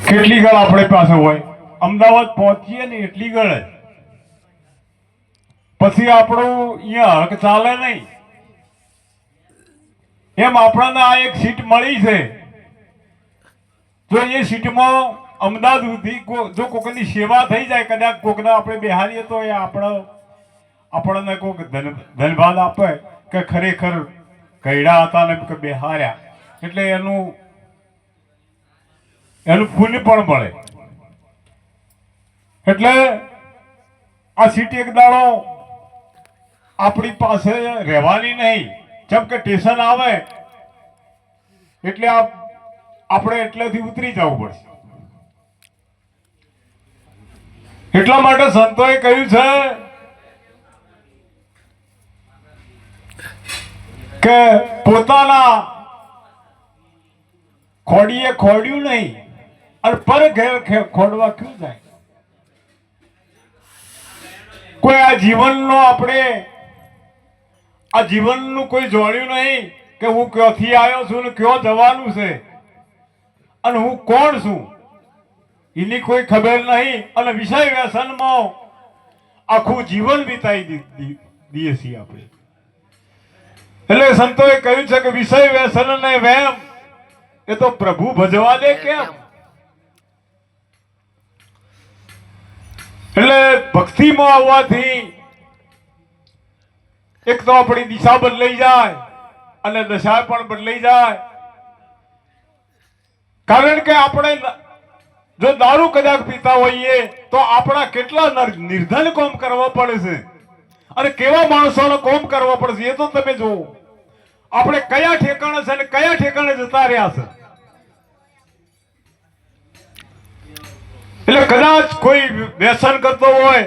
કેટલી ગળ આપણે પાસે હોય, અમદાવાદ પહોંચીએ ને એટલી ગળ જ, પછી આપણું અહીંયા હક ચાલે નહીં. એમ આપણને આ એક સીટ મળી છે, જો એ સીટમાં અમદાવાદ સુધી જો કોકની સેવા થઈ જાય, કદાચ કોકને આપણે બેહારીએ તો એ આપણને કોઈક ધન્યવાદ આપે કે ખરેખર કઈડા હતા ને કે બેહાર્યા, એટલે એનું પુણ્ય પણ મળે. એટલે આ સીટ એક દાડો આપણી પાસે રહેવાની નહીં. જેમ કે સ્ટેશન આવે એટલે આપણે એટલેથી ઉતરી જવું પડશે. એટલા માટે સંતોએ કહ્યું છે કે પોતાના ખોડીએ ખોડ્યું નહીં અને પર ઘેર ખોડવા ક્યું જાય. કોઈ આ જીવનનો આપણે આ જીવનનું કોઈ જોડ્યું નહીં કે હું ક્યાંથી આવ્યો છું ને ક્યાં જવાનું છે અને હું કોણ છું, એની કોઈ ખબર નહીં. અને વિષય વ્યસનમાં આખું જીવન વિતાવી દઈએ છીએ આપણે. એટલે સંતોએ કહ્યું છે કે વિષય વ્યસન ને વેમ એ તો પ્રભુ ભજવા દે કેમ. એટલે ભક્તિમાં આવવાથી એક તો આપણી દિશા બદલાઈ જાય અને દશા પણ બદલાઈ જાય. કારણ કે આપણે જો દારૂ કદાચ પીતા હોઈએ તો આપણા કેટલા નિર્ધન કોમ કરવા પડે છે અને કેવા માણસોનો કોમ કરવા પડે છે એ તો તમે જુઓ. આપણે કયા ઠેકાણે છે અને કયા ઠેકાણે જતા રહ્યા છે. એટલે કદાચ કોઈ વ્યસન કરતો હોય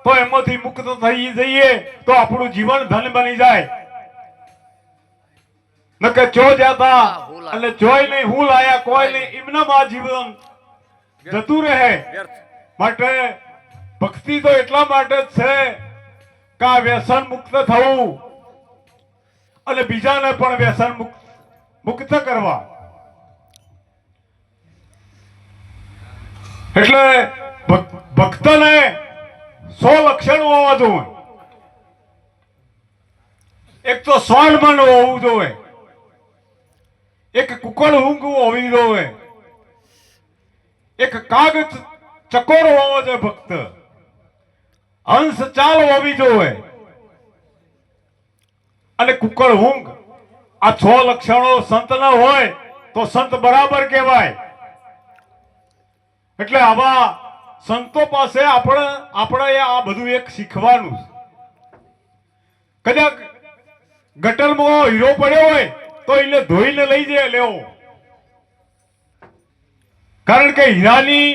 તો એમાંથી મુક્ત થઈ જઈએ તો આપણું જીવન ધન બની જાય. નકે ચો જતા એટલે જોઈ નહીં હું લાયા કોઈ નહીં, એમનામાં જીવન જતું રહે. માટે ભક્તિ તો એટલા માટે જ છે કે આ વ્યસન મુક્ત થવું અને બીજાને પણ વ્યસન મુક્ત કરવા. એટલે ભક્તને 100 લક્ષણ હોવા જોઈએ. એક તો સ્વાનમન હોવું જોઈએ, એક કુકળ ઊંઘ હોવી જોઈએ, એક કાગ ચકોર હોવો જોઈએ ભક્ત, હંસ ચાલ હોવી જોઈએ અને કુકળ ઊંઘ. આ 6 લક્ષણો સંત ના હોય તો સંત બરાબર કહેવાય. એટલે આવા સંતો પાસે આપણે આ બધું એક શીખવાનું. કદાચ ગટરમાં હીરો પડ્યો હોય તો એને ધોઈને લઈ જાય લેવો. કારણ કે હીરાની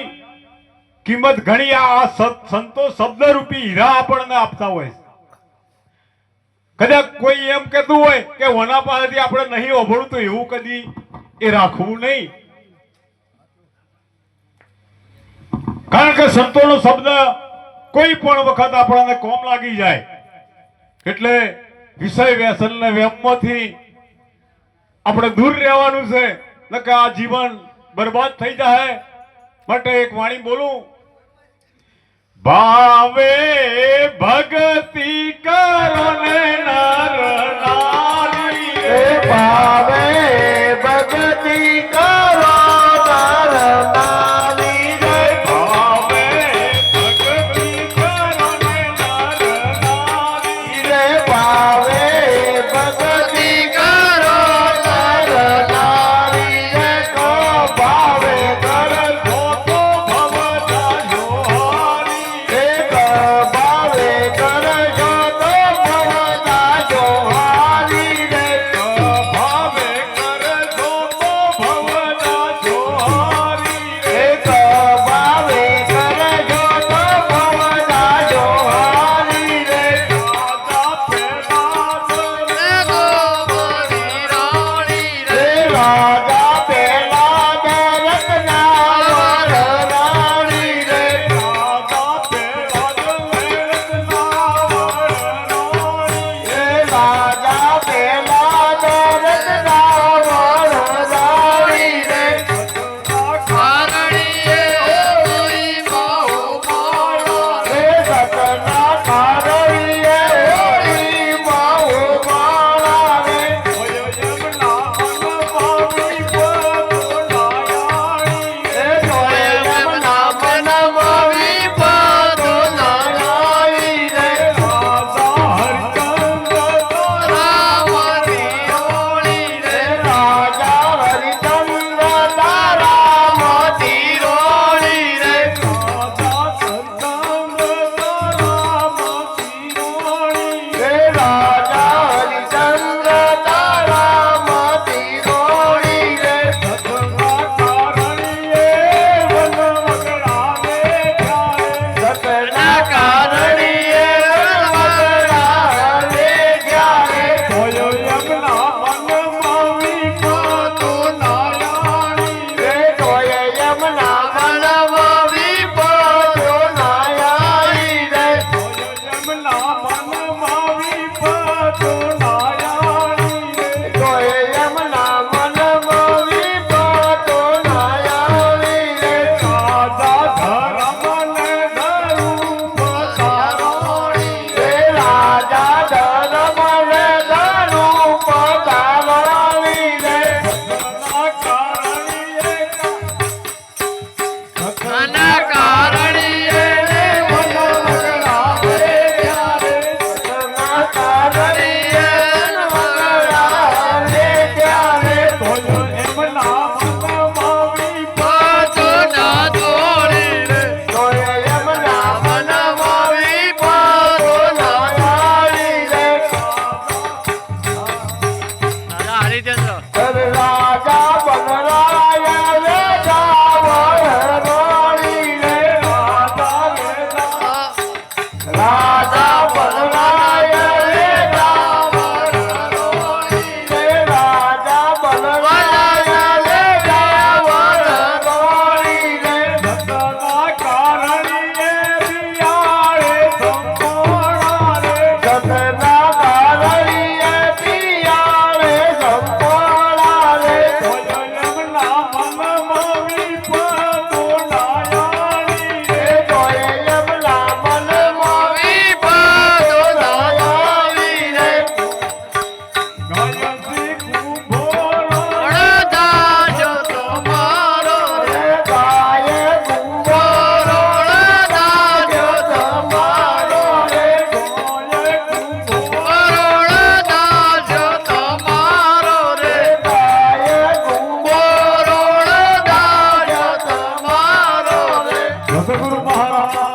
કિંમત ઘણી આ સંતો શબ્દરૂપી હીરા આપણને આપતા હોય. કદાચ કોઈ એમ કહેતું હોય કે વના પાસેથી આપણે નહીં ઓભળું તો એવું કદી એ રાખવું નહીં. કારણ કે સંતોનો શબ્દ કોઈ પણ વખત આપણને કોમ લાગી જાય. એટલે વિષય વ્યસન ને વેમમાંથી આપણે દૂર રહેવાનું છે, નકે આ જીવન બરબાદ થઈ જાય. માટે એક વાણી બોલું, ભાવે ભક્તિ કરો ને નર નારી, ભાવે ભક્તિ કરો નર નારી, ભાવે ભક્તિ કરો ને નર નારી, ભાવે ભક્તિ કરો નર નારી, કો ભાવે કરશો તો ભવતા જોહારી. ભાવે કરજો તો ભવતા જો સદગુરુ મહારાજ